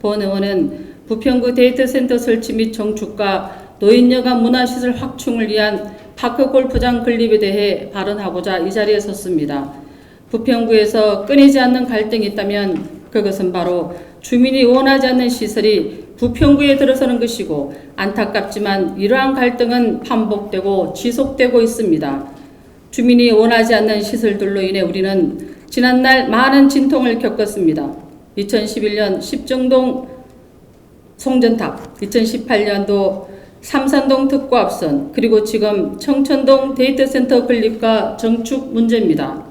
본 의원은 부평구 데이터센터 설치 및 정축과 노인여가 문화시설 확충을 위한 파크 골프장 건립에 대해 발언하고자 이 자리에 섰습니다. 부평구에서 끊이지 않는 갈등이 있다면 그것은 바로 주민이 원하지 않는 시설이 부평구에 들어서는 것이고, 안타깝지만 이러한 갈등은 반복되고 지속되고 있습니다. 주민이 원하지 않는 시설들로 인해 우리는 지난날 많은 진통을 겪었습니다. 2011년 십정동 송전탑, 2018년도 삼산동 특고합선, 그리고 지금 청천동 데이터센터 건립과 정축 문제입니다.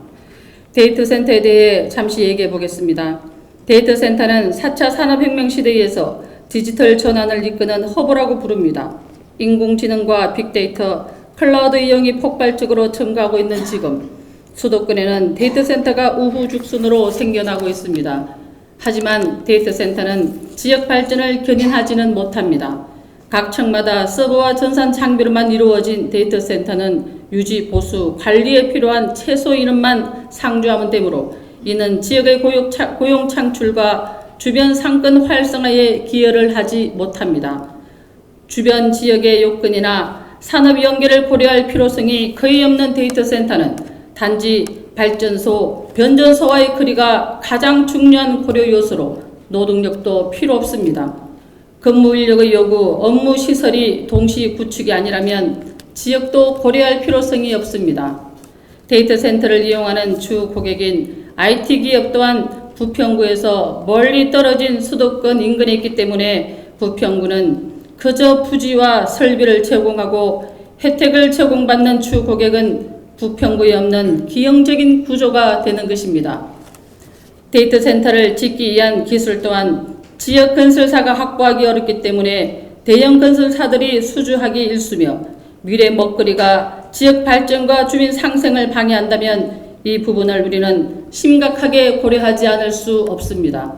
데이터센터에 대해 잠시 얘기해 보겠습니다. 데이터센터는 4차 산업혁명 시대에서 디지털 전환을 이끄는 허브라고 부릅니다. 인공지능과 빅데이터, 클라우드 이용이 폭발적으로 증가하고 있는 지금 수도권에는 데이터센터가 우후죽순으로 생겨나고 있습니다. 하지만 데이터센터는 지역 발전을 견인하지는 못합니다. 각 층마다 서버와 전산 장비로만 이루어진 데이터센터는 유지, 보수, 관리에 필요한 최소 인원만 상주하면 되므로 이는 지역의 고용 창출과 주변 상권 활성화에 기여를 하지 못합니다. 주변 지역의 요건이나 산업 연계를 고려할 필요성이 거의 없는 데이터센터는 단지 발전소, 변전소와의 거리가 가장 중요한 고려 요소로 노동력도 필요 없습니다. 근무 인력의 요구, 업무 시설이 동시 구축이 아니라면 지역도 고려할 필요성이 없습니다. 데이터센터를 이용하는 주 고객인 IT 기업 또한 부평구에서 멀리 떨어진 수도권 인근에 있기 때문에 부평구는 그저 부지와 설비를 제공하고 혜택을 제공받는 주 고객은 부평구에 없는 기형적인 구조가 되는 것입니다. 데이터센터를 짓기 위한 기술 또한 지역 건설사가 확보하기 어렵기 때문에 대형 건설사들이 수주하기 일쑤며, 미래 먹거리가 지역 발전과 주민 상생을 방해한다면 이 부분을 우리는 심각하게 고려하지 않을 수 없습니다.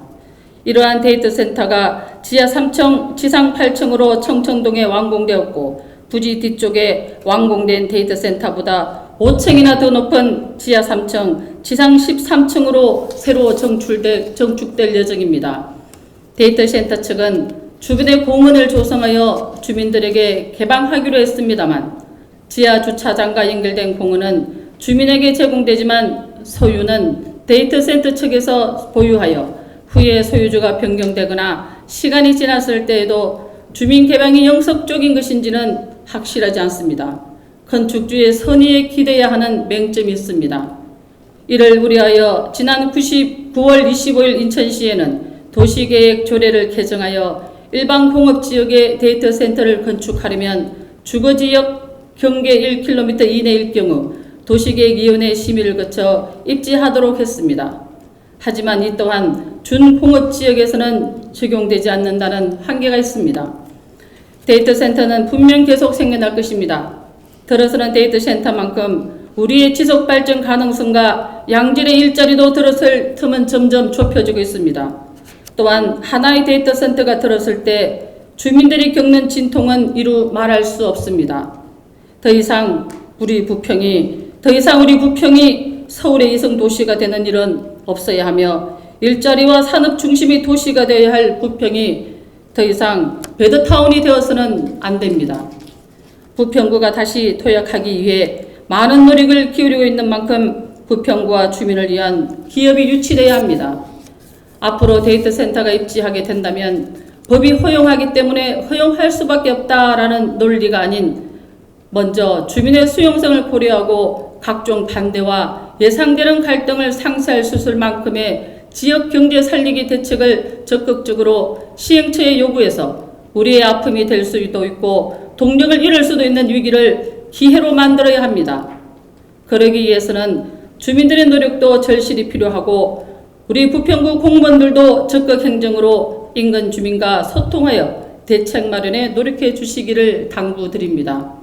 이러한 데이터센터가 지하 3층, 지상 8층으로 청천동에 완공되었고, 부지 뒤쪽에 완공된 데이터센터보다 5층이나 더 높은 지하 3층, 지상 13층으로 새로 정축될 예정입니다. 데이터센터 측은 주변의 공원을 조성하여 주민들에게 개방하기로 했습니다만, 지하 주차장과 연결된 공원은 주민에게 제공되지만 소유는 데이터센터 측에서 보유하여 후에 소유주가 변경되거나 시간이 지났을 때에도 주민 개방이 영속적인 것인지는 확실하지 않습니다. 건축주의 선의에 기대야 하는 맹점이 있습니다. 이를 우려하여 지난 9월 25일 인천시에는 도시계획 조례를 개정하여 일반 공업지역에 데이터센터를 건축하려면 주거지역 경계 1km 이내일 경우 도시계획위원회 심의를 거쳐 입지하도록 했습니다. 하지만 이 또한 준공업지역에서는 적용되지 않는다는 한계가 있습니다. 데이터센터는 분명 계속 생겨날 것입니다. 들어서는 데이터센터만큼 우리의 지속발전 가능성과 양질의 일자리도 들어설 틈은 점점 좁혀지고 있습니다. 또한 하나의 데이터센터가 들어설 때 주민들이 겪는 진통은 이루 말할 수 없습니다. 더 이상 우리 부평이 서울의 이성 도시가 되는 일은 없어야 하며, 일자리와 산업 중심의 도시가 되어야 할 부평이 더 이상 배드타운이 되어서는 안 됩니다. 부평구가 다시 도약하기 위해 많은 노력을 기울이고 있는 만큼 부평구와 주민을 위한 기업이 유치되어야 합니다. 앞으로 데이터센터가 입지하게 된다면 법이 허용하기 때문에 허용할 수밖에 없다라는 논리가 아닌, 먼저 주민의 수용성을 고려하고 각종 반대와 예상되는 갈등을 상쇄할 수술만큼의 지역 경제 살리기 대책을 적극적으로 시행처에 요구해서 우리의 아픔이 될 수도 있고 동력을 잃을 수도 있는 위기를 기회로 만들어야 합니다. 그러기 위해서는 주민들의 노력도 절실히 필요하고, 우리 부평구 공무원들도 적극 행정으로 인근 주민과 소통하여 대책 마련에 노력해 주시기를 당부드립니다.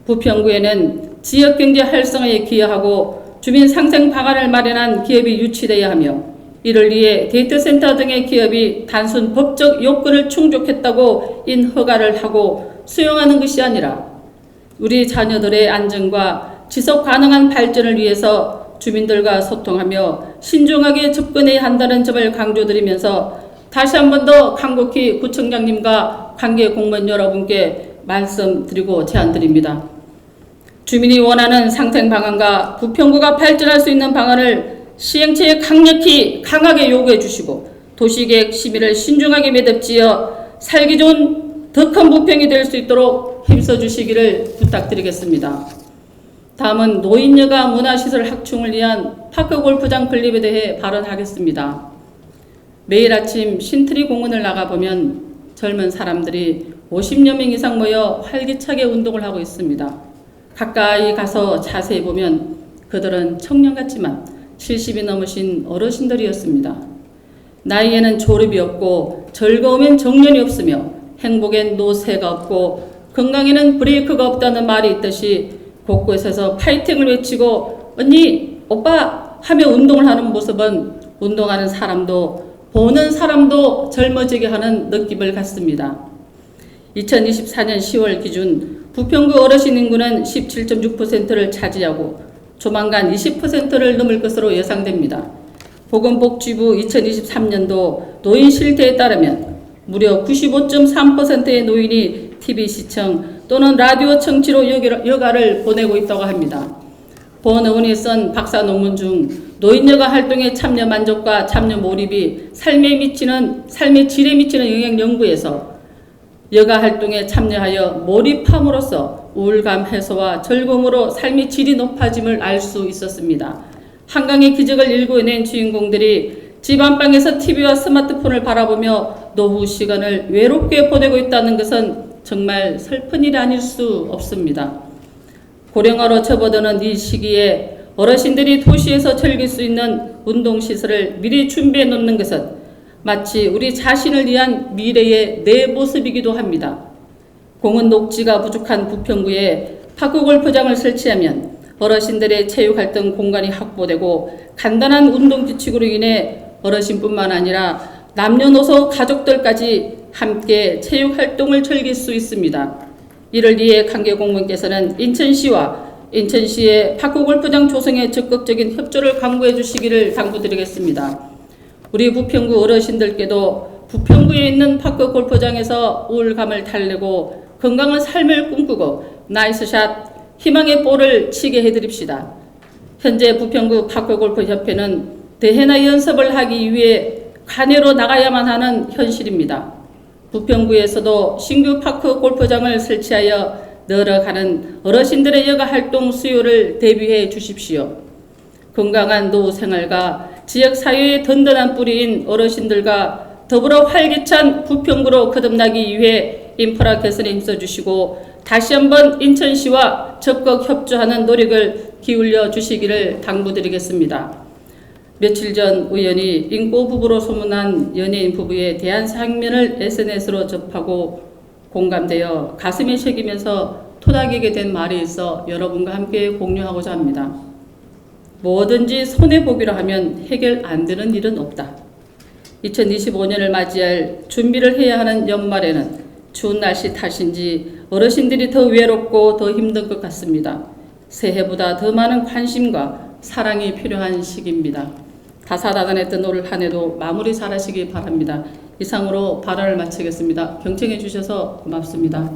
부평구에는 지역경제 활성화에 기여하고 주민 상생 방안을 마련한 기업이 유치되어야 하며, 이를 위해 데이터센터 등의 기업이 단순 법적 요건을 충족했다고 인허가를 하고 수용하는 것이 아니라 우리 자녀들의 안전과 지속 가능한 발전을 위해서 주민들과 소통하며 신중하게 접근해야 한다는 점을 강조드리면서 다시 한 번 더 간곡히 구청장님과 관계 공무원 여러분께 말씀드리고 제안드립니다. 주민이 원하는 상생 방안과 부평구가 발전할 수 있는 방안을 시행체에 강하게 요구해 주시고 도시계획 심의를 신중하게 매듭지어 살기 좋은 더 큰 부평이 될 수 있도록 힘써 주시기를 부탁드리겠습니다. 다음은 노인여가 문화시설 확충을 위한 파크 골프장 건립에 대해 발언하겠습니다. 매일 아침 신트리 공원을 나가보면 젊은 사람들이 50여 명 이상 모여 활기차게 운동을 하고 있습니다. 가까이 가서 자세히 보면 그들은 청년 같지만 70이 넘으신 어르신들이었습니다. 나이에는 졸업이 없고 즐거움엔 정년이 없으며 행복엔 노쇠가 없고 건강에는 브레이크가 없다는 말이 있듯이 곳곳에서 파이팅을 외치고 언니, 오빠 하며 운동을 하는 모습은 운동하는 사람도 보는 사람도 젊어지게 하는 느낌을 갖습니다. 2024년 10월 기준 부평구 어르신 인구는 17.6%를 차지하고 조만간 20%를 넘을 것으로 예상됩니다. 보건복지부 2023년도 노인 실태에 따르면 무려 95.3%의 노인이 TV 시청 또는 라디오 청취로 여가를 보내고 있다고 합니다. 본의원이 쓴 박사 논문 중 노인여가 활동의 참여 만족과 참여 몰입이 삶의 질에 미치는 영향 연구에서 여가 활동에 참여하여 몰입함으로써 우울감 해소와 즐거움으로 삶의 질이 높아짐을 알 수 있었습니다. 한강의 기적을 일구어낸 주인공들이 집 안방에서 TV와 스마트폰을 바라보며 노후 시간을 외롭게 보내고 있다는 것은 정말 슬픈 일이 아닐 수 없습니다. 고령화로 접어드는 이 시기에 어르신들이 도시에서 즐길 수 있는 운동시설을 미리 준비해 놓는 것은 마치 우리 자신을 위한 미래의 내 모습이기도 합니다. 공원 녹지가 부족한 부평구에 파크 골프장을 설치하면 어르신들의 체육활동 공간이 확보되고 간단한 운동 규칙으로 인해 어르신뿐만 아니라 남녀노소 가족들까지 함께 체육활동을 즐길 수 있습니다. 이를 위해 관계공무원께서는 인천시의 파크 골프장 조성에 적극적인 협조를 강구해 주시기를 당부드리겠습니다. 우리 부평구 어르신들께도 부평구에 있는 파크 골프장에서 우울감을 달래고 건강한 삶을 꿈꾸고 나이스샷 희망의 볼을 치게 해드립시다. 현재 부평구 파크 골프 협회는 대회나 연습을 하기 위해 관내로 나가야만 하는 현실입니다. 부평구에서도 신규 파크 골프장을 설치하여 늘어가는 어르신들의 여가 활동 수요를 대비해 주십시오. 건강한 노후 생활과 지역 사회의 든든한 뿌리인 어르신들과 더불어 활기찬 부평구로 거듭나기 위해 인프라 개선에 힘써 주시고 다시 한번 인천시와 적극 협조하는 노력을 기울여 주시기를 당부드리겠습니다. 며칠 전 우연히 인꼬 부부로 소문난 연예인 부부의 대한 장면을 SNS로 접하고 공감되어 가슴에 새기면서 토닥이게 된 말이 있어 여러분과 함께 공유하고자 합니다. 뭐든지 손해보기로 하면 해결 안 되는 일은 없다. 2025년을 맞이할 준비를 해야 하는 연말에는 추운 날씨 탓인지 어르신들이 더 외롭고 더 힘든 것 같습니다. 새해보다 더 많은 관심과 사랑이 필요한 시기입니다. 다사다난했던 올 한 해도 마무리 잘하시기 바랍니다. 이상으로 발언을 마치겠습니다. 경청해 주셔서 고맙습니다.